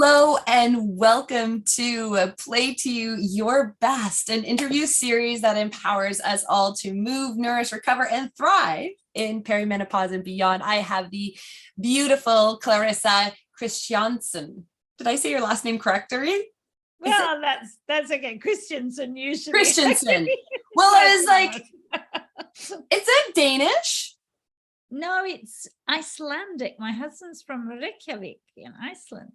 Hello and welcome to Play to You Your Best, an interview series that empowers us all to move, nourish, recover, and thrive in perimenopause and beyond. I have the beautiful Clarissa Kristjansson. Did I say your last name correctly? Well, that's okay. Kristjansson usually. Kristjansson. Well, I was like, is it Danish? No, it's Icelandic. My husband's from Reykjavik in Iceland.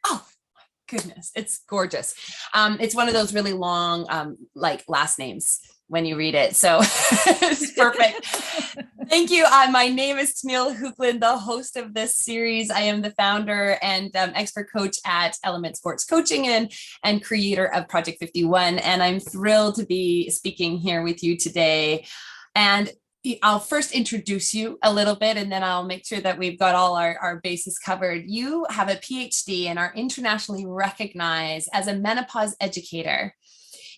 Oh my goodness, it's gorgeous. It's one of those really long, like last names when you read it. So it's perfect. Thank you. My name is Tennille Hoekland, the host of this series. I am the founder and expert coach at Element Sports Coaching and creator of Project 51. And I'm thrilled to be speaking here with you today. And I'll first introduce you a little bit, and then I'll make sure that we've got all our bases covered. You have a PhD and are internationally recognized as a menopause educator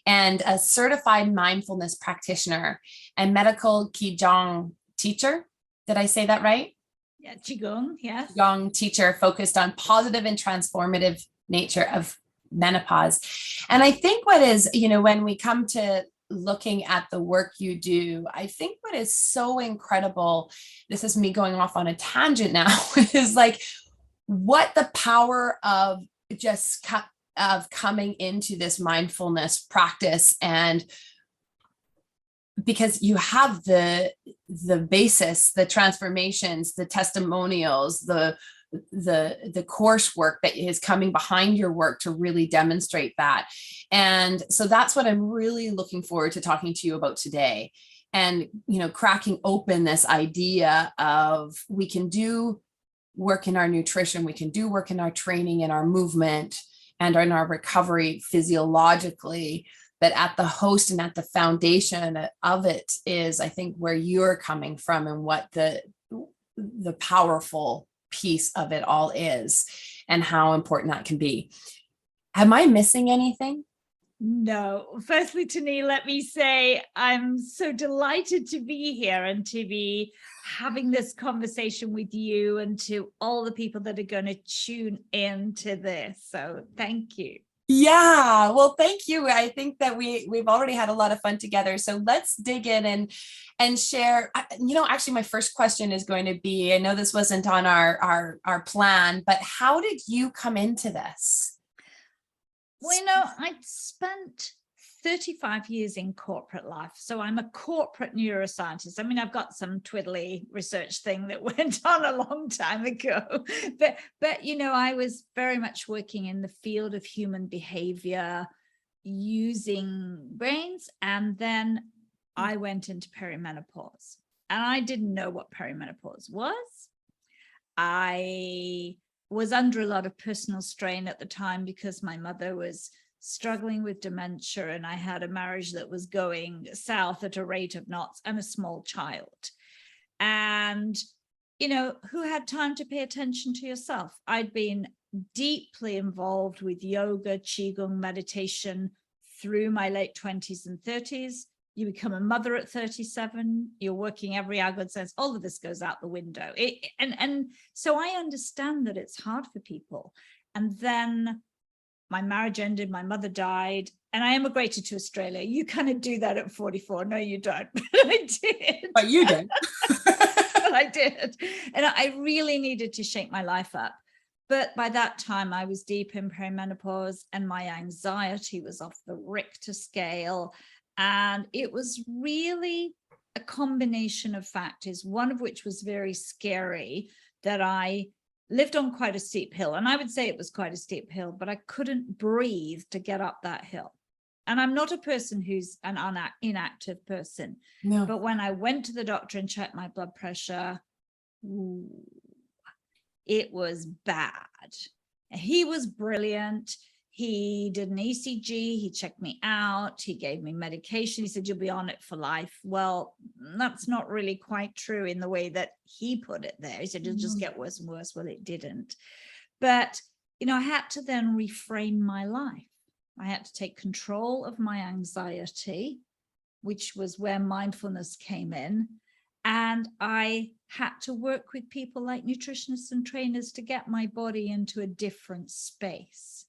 and a certified mindfulness practitioner and medical Qigong teacher. Did I say that right? Yeah, Qigong, yes. Qigong teacher focused on positive and transformative nature of menopause. And I think what is, when we come to looking at the work you do, I think what is so incredible, this is me going off on a tangent now, is like what the power of just of coming into this mindfulness practice, and because you have the basis, the transformations, the testimonials, the coursework that is coming behind your work to really demonstrate that. And so that's what I'm really looking forward to talking to you about today. And, cracking open this idea of we can do work in our nutrition, we can do work in our training, in our movement, and in our recovery physiologically. But at the host and at the foundation of it is, I think, where you're coming from and what the powerful piece of it all is and how important that can be. Am I missing anything? No. Firstly, Tennille, let me say I'm so delighted to be here and to be having this conversation with you and to all the people that are going to tune into this. So thank you. Yeah, well, thank you. I think that we've already had a lot of fun together. So let's dig in and share. Actually, my first question is going to be, I know this wasn't on our plan, but how did you come into this? Well, I spent 35 years in corporate life. So I'm a corporate neuroscientist. I mean, I've got some twiddly research thing that went on a long time ago, but I was very much working in the field of human behavior using brains. And then I went into perimenopause, and I didn't know what perimenopause was. I was under a lot of personal strain at the time because my mother was struggling with dementia and I had a marriage that was going south at a rate of knots and a small child. And, who had time to pay attention to yourself? I'd been deeply involved with yoga, Qigong, meditation through my late 20s and 30s. You become a mother at 37, you're working every hour, God says, all of this goes out the window. And so I understand that it's hard for people. And then my marriage ended, my mother died, and I emigrated to Australia. You kind of do that at 44. No, you don't, but I did. But you did. But I did. And I really needed to shake my life up. But by that time, I was deep in perimenopause and my anxiety was off the Richter scale. And it was really a combination of factors, one of which was very scary, that I lived on quite a steep hill. And I would say it was quite a steep hill, but I couldn't breathe to get up that hill. And I'm not a person who's an inactive person. No. But when I went to the doctor and checked my blood pressure, it was bad. He was brilliant. He did an ECG, he checked me out, he gave me medication, he said, you'll be on it for life. Well, that's not really quite true in the way that he put it there. He said, it'll just get worse and worse. Well, it didn't. But, I had to then reframe my life. I had to take control of my anxiety, which was where mindfulness came in. And I had to work with people like nutritionists and trainers to get my body into a different space.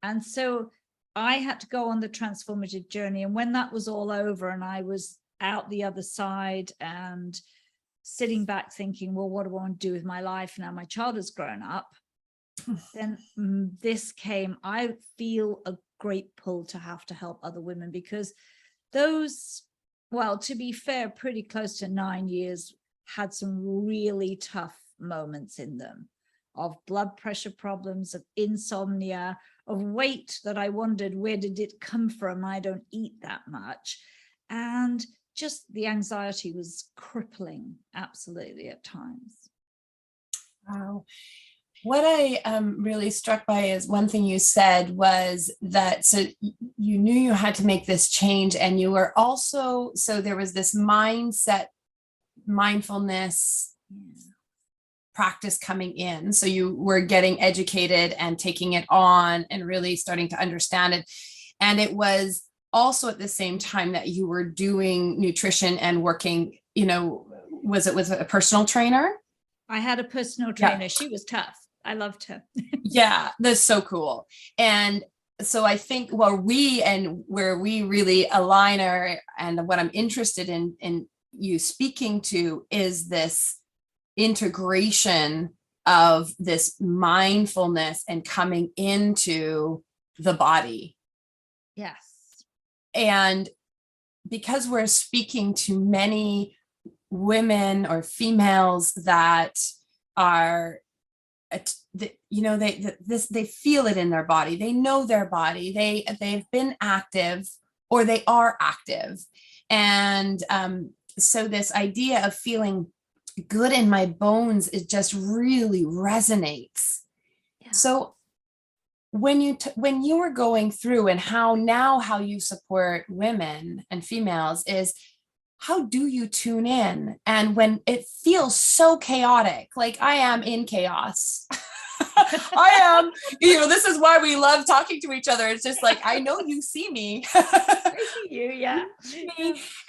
And so I had to go on the transformative journey. And when that was all over and I was out the other side and sitting back thinking, well, what do I want to do with my life now? My child has grown up. Then this came. I feel a great pull to have to help other women, because those, well, to be fair, pretty close to 9 years had some really tough moments in them, of blood pressure problems, of insomnia, of weight that I wondered, where did it come from? I don't eat that much. And just the anxiety was crippling, absolutely, at times. Wow. What I really struck by is one thing you said was that, so you knew you had to make this change, and you were also, so there was this mindfulness practice coming in. So you were getting educated and taking it on and really starting to understand it. And it was also at the same time that you were doing nutrition and working, was it with a personal trainer? I had a personal trainer. Yeah. She was tough. I loved her. Yeah, that's so cool. And so I think where we really align and what I'm interested in you speaking to is this integration of this mindfulness and coming into the body. Yes. And because we're speaking to many women or females that are, they feel it in their body. They know their body. They've been active, or they are active. And so this idea of feeling good in my bones, it just really resonates. Yeah. So when you were going through, and how you support women and females, is how do you tune in? And when it feels so chaotic, like I am in chaos, I am, this is why we love talking to each other. It's just like, I know you see me. I see you, yeah.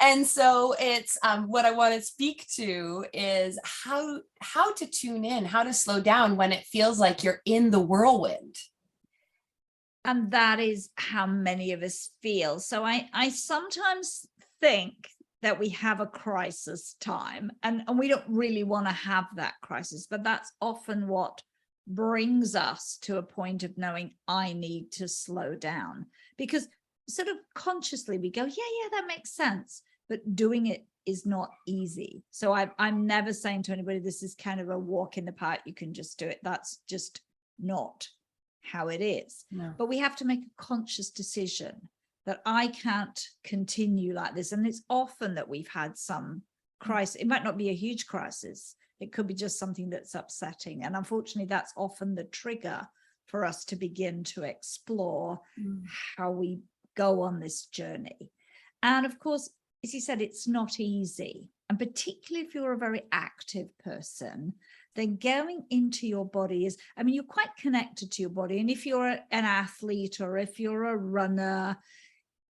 And so it's what I want to speak to is how to tune in, how to slow down when it feels like you're in the whirlwind. And that is how many of us feel. So I sometimes think that we have a crisis time, and we don't really want to have that crisis, but that's often what brings us to a point of knowing I need to slow down, because sort of consciously we go, yeah, that makes sense, but doing it is not easy. So I'm never saying to anybody, this is kind of a walk in the park, you can just do it. That's just not how it is. No. But we have to make a conscious decision that I can't continue like this. And it's often that we've had some crisis. It might not be a huge crisis. It could be just something that's upsetting. And unfortunately, that's often the trigger for us to begin to explore how we go on this journey. And of course, as you said, it's not easy. And particularly if you're a very active person, then going into your body is, you're quite connected to your body. And if you're an athlete, or if you're a runner,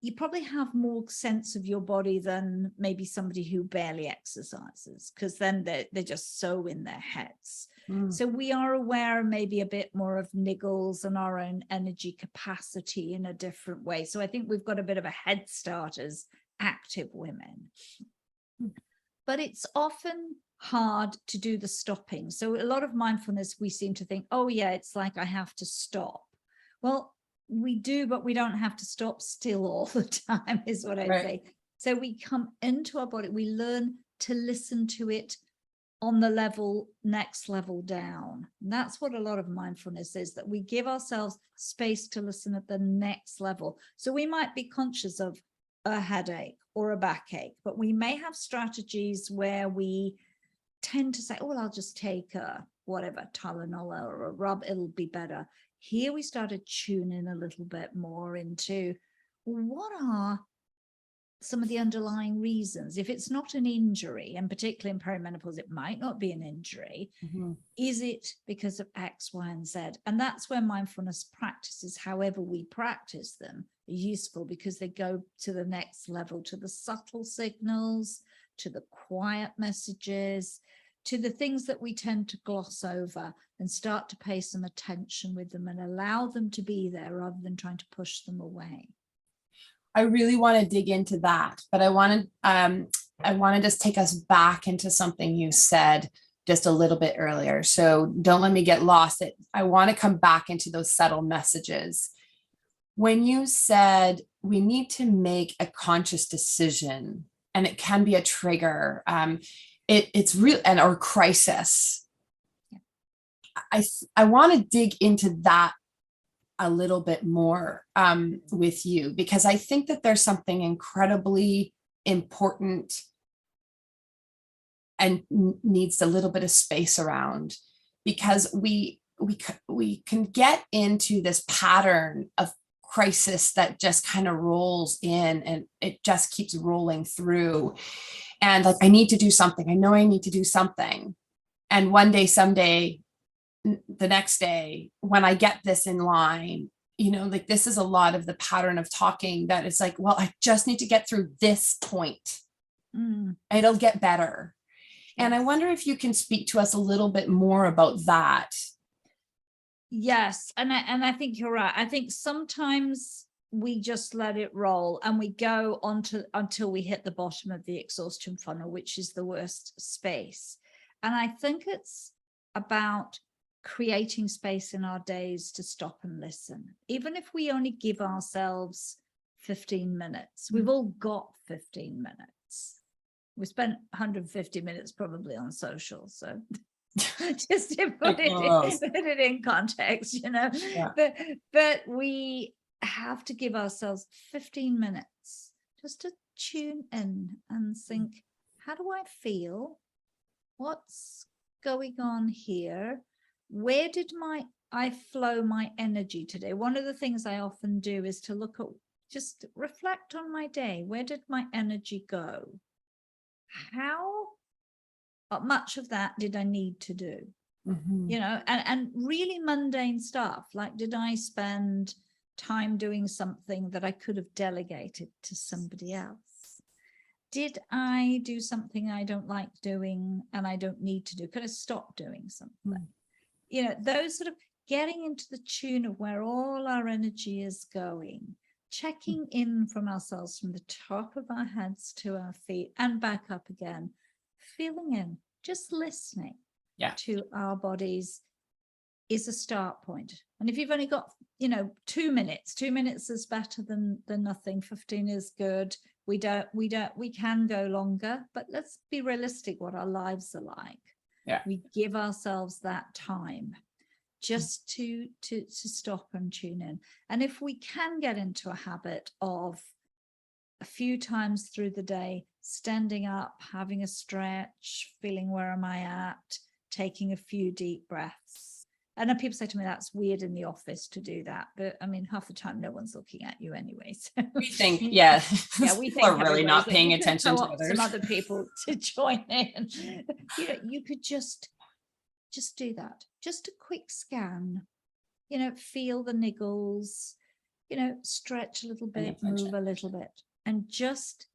you probably have more sense of your body than maybe somebody who barely exercises, because then they're just so in their heads. So we are aware maybe a bit more of niggles and our own energy capacity in a different way. So I think we've got a bit of a head start as active women. But it's often hard to do the stopping. So a lot of mindfulness, we seem to think, oh yeah, it's like I have to stop. Well, we do, but we don't have to stop still all the time, is what I'd say. So we come into our body, we learn to listen to it on the next level down. And that's what a lot of mindfulness is, that we give ourselves space to listen at the next level. So we might be conscious of a headache or a backache, but we may have strategies where we tend to say, oh, well, I'll just take a whatever, Tylenol or a rub, it'll be better. Here we started tuning a little bit more into what are some of the underlying reasons. If it's not an injury, and particularly in perimenopause, it might not be an injury. Is it because of X, Y, and Z? And that's where mindfulness practices, however we practice them, are useful, because they go to the next level, to the subtle signals, to the quiet messages, to the things that we tend to gloss over, and start to pay some attention with them and allow them to be there rather than trying to push them away. I really want to dig into that, but I want to just take us back into something you said just a little bit earlier. So don't let me get lost. I want to come back into those subtle messages. When you said we need to make a conscious decision, and it can be a trigger, it's real, and or crisis. I want to dig into that a little bit more with you, because I think that there's something incredibly important and needs a little bit of space around, because we can get into this pattern of crisis that just kind of rolls in, and it just keeps rolling through. And like, I need to do something. I know I need to do something. And one day, someday, the next day, when I get this in line, like this is a lot of the pattern of talking, that it's like, well, I just need to get through this point. It'll get better. And I wonder if you can speak to us a little bit more about that. Yes. And I think you're right. I think sometimes we just let it roll and we go on until we hit the bottom of the exhaustion funnel, which is the worst space. And I think it's about creating space in our days to stop and listen. Even if we only give ourselves 15 minutes, we've all got 15 minutes. We spent 150 minutes probably on social. So just to put it in context, Yeah. But we have to give ourselves 15 minutes just to tune in and think, how do I feel? What's going on here? Where did I flow my energy today? One of the things I often do is to look at, just reflect on my day. Where did my energy go? How much of that did I need to do? And really mundane stuff. Like, did I spend time doing something that I could have delegated to somebody else? Did I do something I don't like doing and I don't need to do? Could I stop doing something? Those sort of getting into the tune of where all our energy is going, checking in from ourselves from the top of our heads to our feet and back up again, feeling in, just listening to our bodies is a start point. And if you've only got, 2 minutes is better than nothing. 15 is good. We can go longer, but let's be realistic what our lives are like. Yeah. We give ourselves that time just to stop and tune in. And if we can get into a habit of a few times through the day, standing up, having a stretch, feeling where am I at, taking a few deep breaths. And then people say to me, that's weird in the office to do that. But I mean, half the time, no one's looking at you anyway. So We think, we think are really not paying attention to others. Some other people to join in. You could just do that. Just a quick scan, feel the niggles, stretch a little bit, move a little bit. And just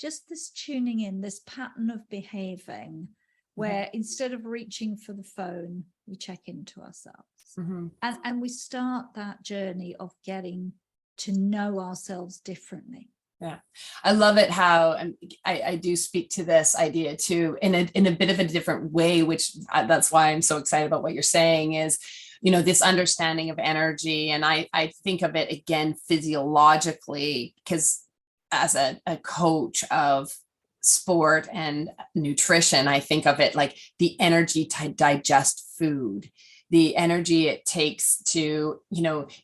this tuning in, this pattern of behaving, where instead of reaching for the phone, we check into ourselves. And we start that journey of getting to know ourselves differently. Yeah, I love it how, and I do speak to this idea too in a bit of a different way, which that's why I'm so excited about what you're saying is, this understanding of energy. And I think of it again physiologically, because as a coach of sport and nutrition, I think of it like the energy to digest food, the energy it takes to,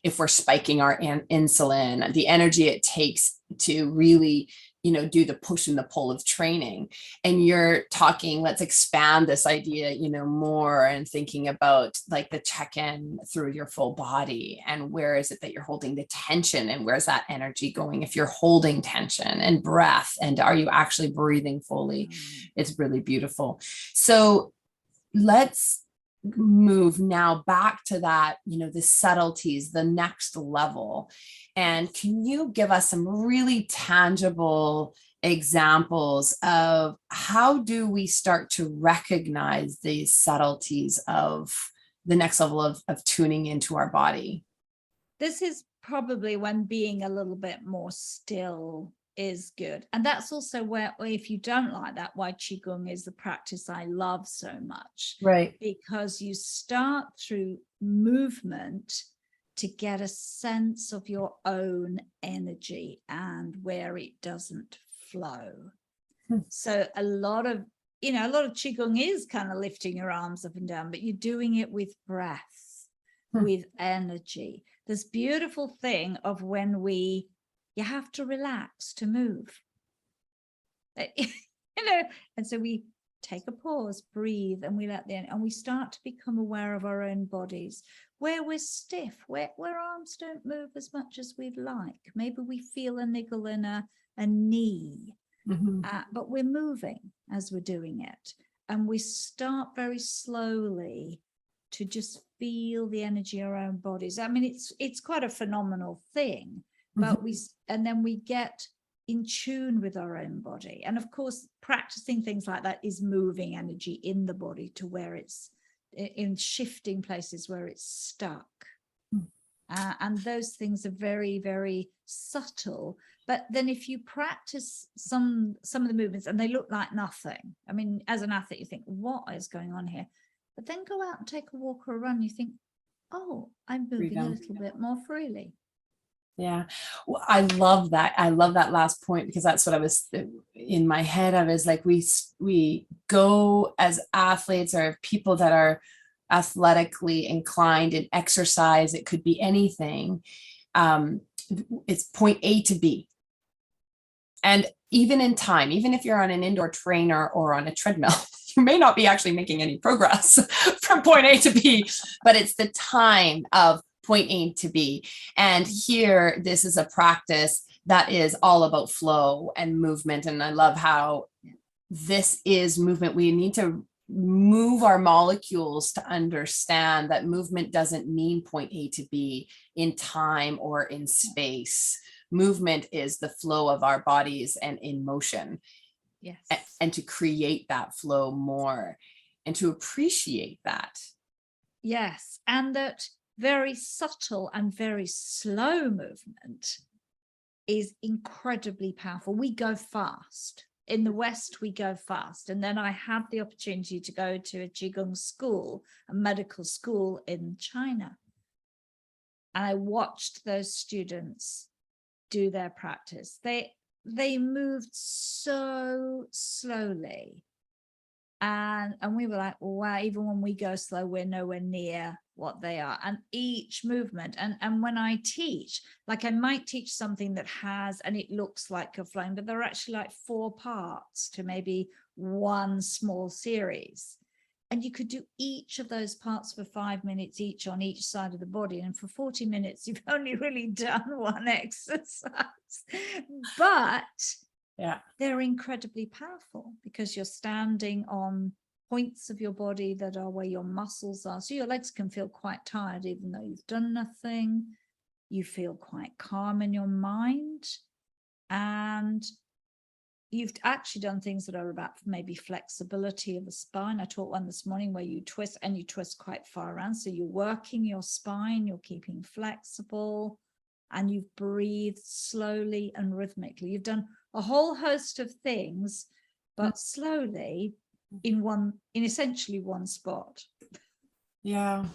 if we're spiking our insulin, the energy it takes to really, do the push and the pull of training. And you're talking, let's expand this idea, more, and thinking about like the check-in through your full body, and where is it that you're holding the tension, and where's that energy going if you're holding tension, and breath, and are you actually breathing fully? It's really beautiful. So let's move now back to that, the subtleties, the next level. And can you give us some really tangible examples of how do we start to recognize these subtleties of the next level of tuning into our body? This is probably when being a little bit more still is good. And that's also where, if you don't like that, why Qigong is the practice I love so much. Right. Because you start through movement to get a sense of your own energy and where it doesn't flow. So a lot of Qigong is kind of lifting your arms up and down, but you're doing it with breath, with energy. This beautiful thing of when you have to relax to move, and so we take a pause, breathe, and we start to become aware of our own bodies, where we're stiff, where arms don't move as much as we'd like. Maybe we feel a niggle in a knee, but we're moving as we're doing it. And we start very slowly to just feel the energy of our own bodies. I mean, it's quite a phenomenal thing, but then we get in tune with our own body. And of course, practicing things like that is moving energy in the body to where it's in shifting places where it's stuck. And those things are very, very subtle. But then if you practice some of the movements and they look like nothing, I mean, as an athlete, you think, what is going on here? But then go out and take a walk or a run, you think, oh, I'm moving a little bit more freely. Yeah. Well, I love that. I love that last point, because that's what I was in my head. I was like, we go as athletes or people that are athletically inclined in exercise. It could be anything. It's point A to B. And even in time, even if you're on an indoor trainer or on a treadmill, you may not be actually making any progress from point A to B, but it's the time of point A to B. And here, this is a practice that is all about flow and movement. And I love how this is movement. We need to move our molecules to understand that movement doesn't mean point A to B in time or in space. Movement is the flow of our bodies and in motion. Yes. And to create that flow more and to appreciate that. Yes. And that very subtle and very slow movement is incredibly powerful. We go fast. In the West, we go fast. And then I had the opportunity to go to a Qigong school, a medical school in China. And I watched those students do their practice. They moved so slowly. And we were like, wow, even when we go slow, we're nowhere near what they are. And each movement, and when I teach, like I might teach something that has, and it looks like a flowing, but there are actually like 4 parts to maybe one small series. And you could do each of those parts for 5 minutes each on each side of the body. And for 40 minutes, you've only really done one exercise. But yeah, they're incredibly powerful because you're standing on points of your body that are where your muscles are. So your legs can feel quite tired, even though you've done nothing. You feel quite calm in your mind. And you've actually done things that are about maybe flexibility of the spine. I taught one this morning where you twist, and you twist quite far around. So you're working your spine, you're keeping flexible, and you've breathed slowly and rhythmically. You've done a whole host of things, but slowly in essentially one spot. Yeah.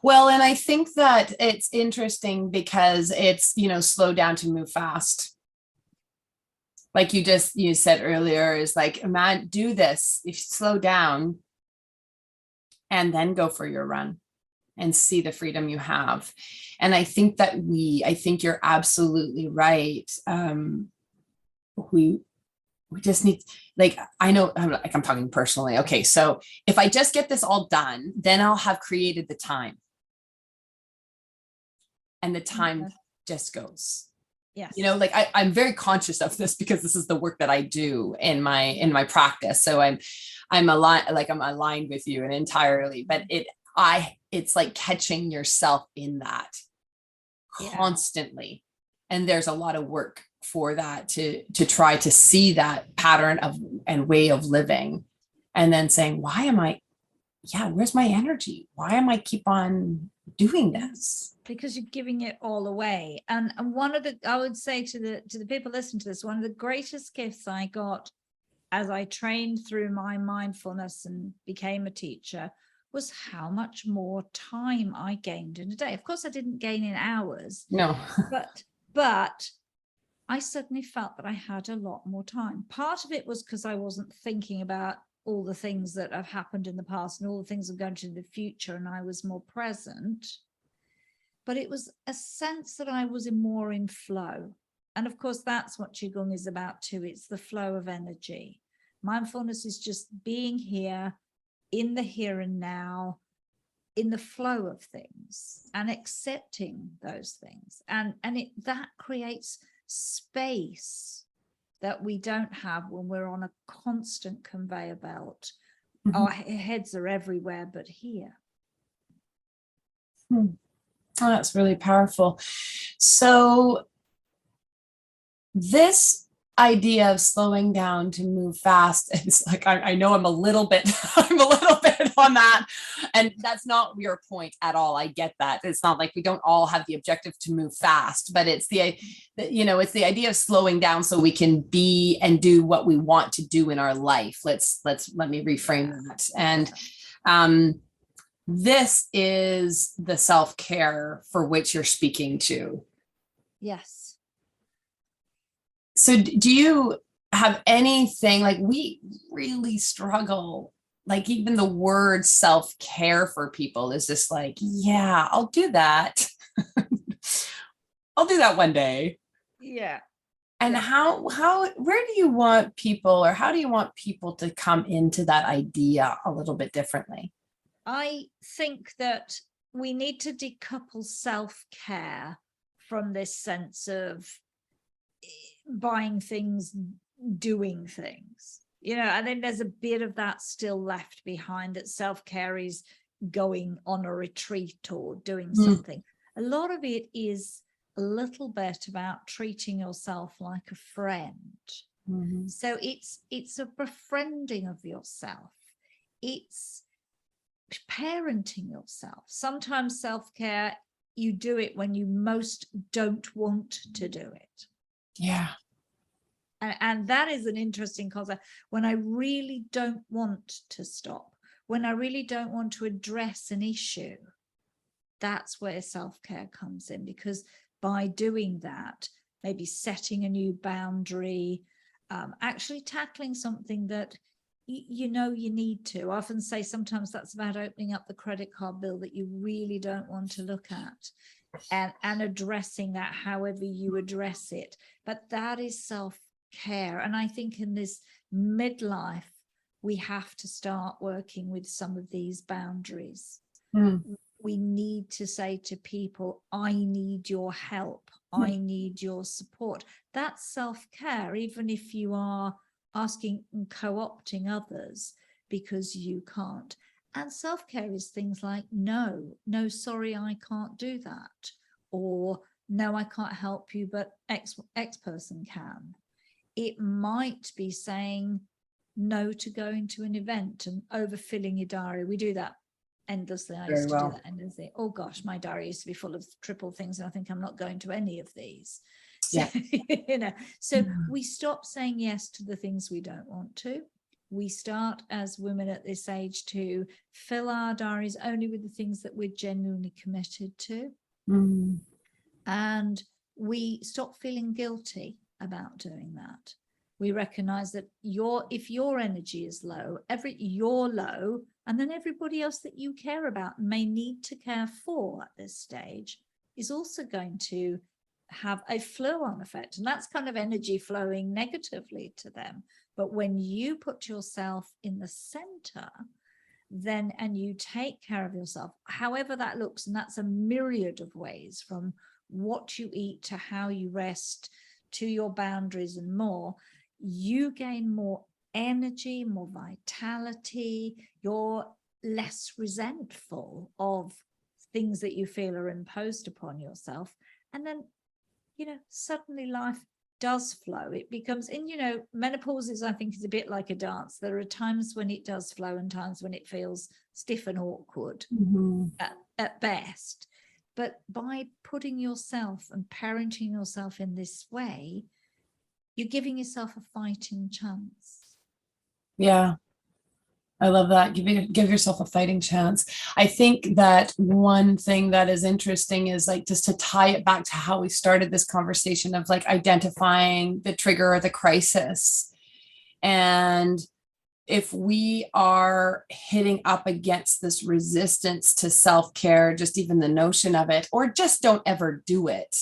Well, and I think that it's interesting because it's, slow down to move fast. Like you said earlier, is like, man, do this. If you slow down and then go for your run and see the freedom you have. And I think you're absolutely right. We just need, like, I know, I'm talking personally. Okay. So if I just get this all done, then I'll have created the time. And the time just goes. Yes. I'm very conscious of this because this is the work that I do in my practice. So I'm aligned with you and entirely, but it's like catching yourself in that constantly. And there's a lot of work for that, to try to see that pattern of and way of living, and then saying, why am I, where's my energy? Why am I keep on doing this? Because you're giving it all away. And one of the, I would say to the people listening to this, one of the greatest gifts I got as I trained through my mindfulness and became a teacher was how much more time I gained in a day. Of course, I didn't gain in hours. No. but I suddenly felt that I had a lot more time. Part of it was because I wasn't thinking about all the things that have happened in the past and all the things that are going to in the future, and I was more present. But it was a sense that I was more in flow. And of course, that's what Qigong is about too. It's the flow of energy. Mindfulness is just being here in the here and now, in the flow of things and accepting those things. And that creates space that we don't have when we're on a constant conveyor belt. Mm-hmm. Our heads are everywhere but here. Oh, that's really powerful. So this idea of slowing down to move fast, it's like, I know I'm a little bit on that, and that's not your point at all. I get that. It's not like we don't all have the objective to move fast, but it's it's the idea of slowing down so we can be and do what we want to do in our life. Let me reframe that. And this is the self-care for which you're speaking to. Yes. So do you have anything, like, we really struggle, like even the word self-care for people is just like, yeah, I'll do that. I'll do that one day. Yeah. And where do you want people, or how do you want people to come into that idea a little bit differently? I think that we need to decouple self-care from this sense of buying things, doing things. I think there's a bit of that still left behind, that self-care is going on a retreat or doing something. A lot of it is a little bit about treating yourself like a friend. Mm-hmm. So it's a befriending of yourself. It's parenting yourself. Sometimes self-care, you do it when you most don't want to do it. Yeah. And that is an interesting concept. When I really don't want to stop, when I really don't want to address an issue, that's where self-care comes in, because by doing that, maybe setting a new boundary, actually tackling something that you need to. I often say sometimes that's about opening up the credit card bill that you really don't want to look at, and addressing that however you address it. But that is self-care. And I think in this midlife, we have to start working with some of these boundaries. We need to say to people, I need your help. I need your support. That's self-care, even if you are asking and co-opting others because you can't. And self-care is things like, no, sorry, I can't do that. Or no, I can't help you, but X person can. It might be saying no to going to an event and overfilling your diary. We do that endlessly. I used to do that endlessly. Oh gosh, my diary used to be full of triple things, and I think I'm not going to any of these. So, so we stop saying yes to the things we don't want to. We start as women at this age to fill our diaries only with the things that we're genuinely committed to. And we stop feeling guilty about doing that. We recognize that if your energy is low, you're low, and then everybody else that you care about and may need to care for at this stage is also going to have a flow-on effect. And that's kind of energy flowing negatively to them. But when you put yourself in the center, then, and you take care of yourself, however that looks, and that's a myriad of ways, from what you eat to how you rest to your boundaries and more, you gain more energy, more vitality. You're less resentful of things that you feel are imposed upon yourself. And then, suddenly life does flow, it becomes, and menopause is, I think, is a bit like a dance. There are times when it does flow and times when it feels stiff and awkward at best. But by putting yourself and parenting yourself in this way, you're giving yourself a fighting chance. Yeah. I love that. Give yourself a fighting chance. I think that one thing that is interesting is like, just to tie it back to how we started this conversation of like identifying the trigger or the crisis. And if we are hitting up against this resistance to self-care, just even the notion of it, or just don't ever do it,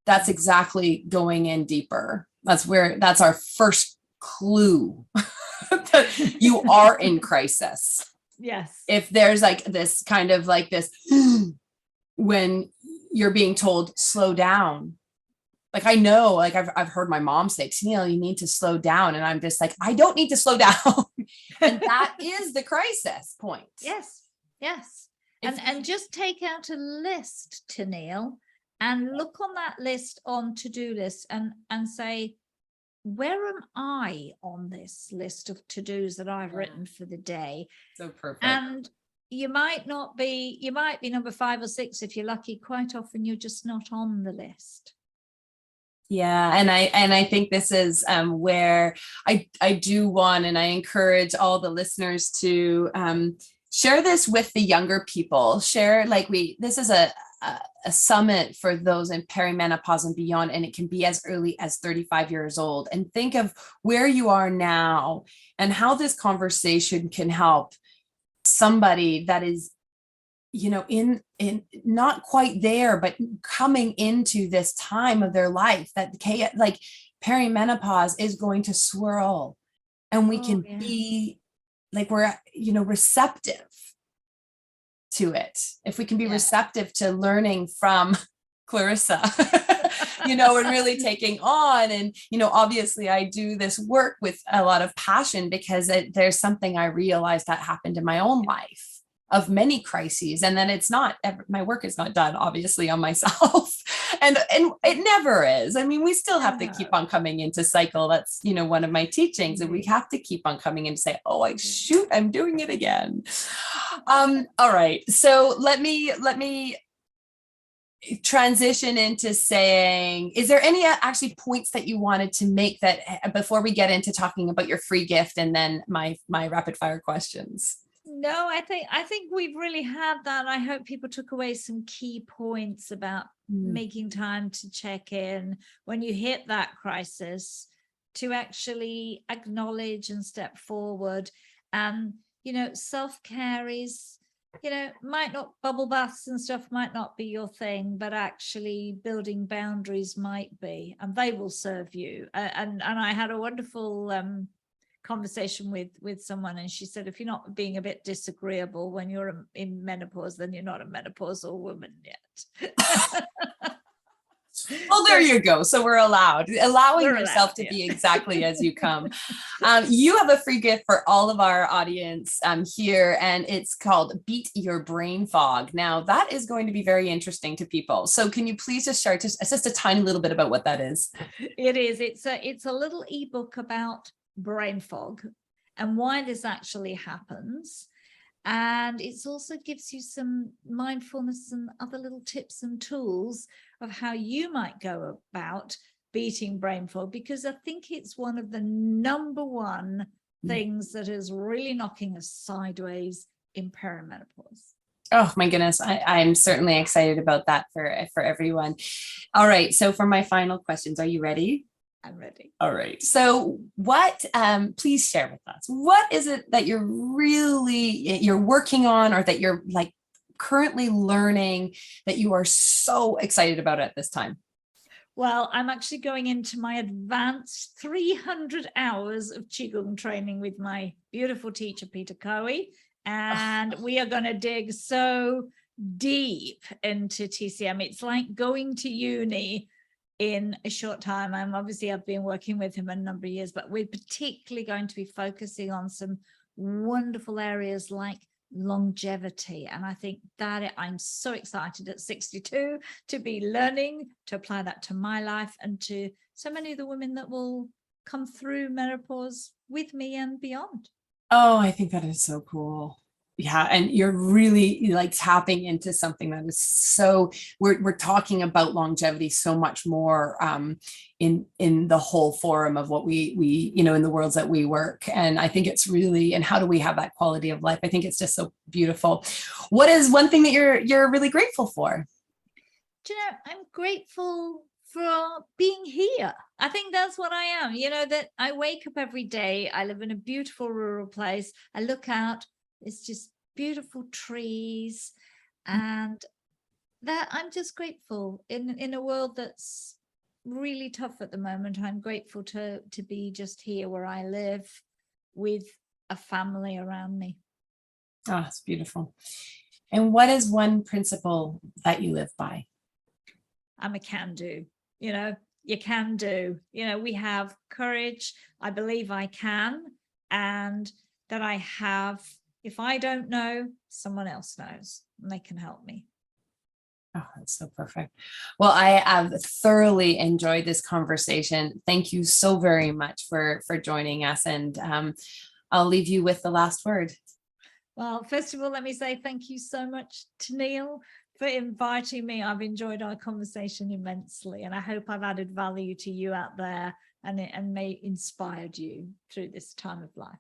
that's exactly going in deeper. That's our first clue that you are in crisis. Yes. If there's like this kind of like this, when you're being told, slow down. Like, I know, like I've heard my mom say, Tennille, you need to slow down. And I'm just like, I don't need to slow down. And that is the crisis point. Yes. Yes. And just take out a list, Tennille, and look on that list, on to-do list, and say, where am I on this list of to-dos that I've written for the day? So perfect. And you might be number 5 or 6 if you're lucky. Quite often you're just not on the list. Yeah. And I think this is where I do want, and I encourage all the listeners to share this with the younger people. Share, like, this is a summit for those in perimenopause and beyond, and it can be as early as 35 years old. And think of where you are now and how this conversation can help somebody that is, in not quite there, but coming into this time of their life that like perimenopause is going to swirl, and we can be like, we're receptive to it. If we can be receptive to learning from Clarissa, and really taking on, and, obviously I do this work with a lot of passion because there's something I realized that happened in my own life of many crises, and then my work is not done obviously on myself. and it never is. I mean, we still have to keep on coming into cycle. That's, one of my teachings, and we have to keep on coming in and say, oh, shoot, I'm doing it again. All right. So let me transition into saying, is there any actually points that you wanted to make that before we get into talking about your free gift and then my rapid fire questions? No, I think we've really had that. I hope people took away some key points about making time to check in when you hit that crisis, to actually acknowledge and step forward. And, self-care is, might not, bubble baths and stuff might not be your thing, but actually building boundaries might be, and they will serve you. And I had a wonderful conversation with someone, and she said, if you're not being a bit disagreeable when you're in menopause, then you're not a menopausal woman yet. Well, there you go. So we're allowing yourself to be exactly as you come. You have a free gift for all of our audience here, and it's called Beat Your Brain Fog. Now, that is going to be very interesting to people. So can you please just share just a tiny little bit about what that is? It is. It's a little ebook about brain fog and why this actually happens. And it also gives you some mindfulness and other little tips and tools of how you might go about beating brain fog, because I think it's one of the number one things that is really knocking us sideways in perimenopause. Oh my goodness. I'm certainly excited about that for everyone. All right. So for my final questions, are you ready? I'm ready. All right. So please share with us, what is it that you're working on, or that you're like currently learning, that you are so excited about at this time? Well, I'm actually going into my advanced 300 hours of Qigong training with my beautiful teacher, Peter Cowie. And we are going to dig so deep into TCM. It's like going to uni in a short time. I've been working with him a number of years, but we're particularly going to be focusing on some wonderful areas like longevity. And I think that I'm so excited at 62 to be learning to apply that to my life and to so many of the women that will come through menopause with me and beyond. Oh, I think that is so cool. Yeah, and you're really like tapping into something that is so, we're talking about longevity so much more in the whole forum of what we in the worlds that we work. And I think it's really, and how do we have that quality of life? I think it's just so beautiful. What is one thing that you're really grateful for? Do you know, I'm grateful for being here. I think that's what I am, that I wake up every day. I live in a beautiful rural place. I look out, it's just beautiful trees, and that I'm just grateful in a world that's really tough at the moment. I'm grateful to be just here where I live with a family around me. Oh, it's beautiful. And what is one principle that you live by? I'm a can-do. You can do. We have courage. I believe I can, and that I have. If I don't know, someone else knows, and they can help me. Oh, that's so perfect. Well, I have thoroughly enjoyed this conversation. Thank you so very much for joining us, and I'll leave you with the last word. Well, first of all, let me say thank you so much to Neil for inviting me. I've enjoyed our conversation immensely, and I hope I've added value to you out there and may inspired you through this time of life.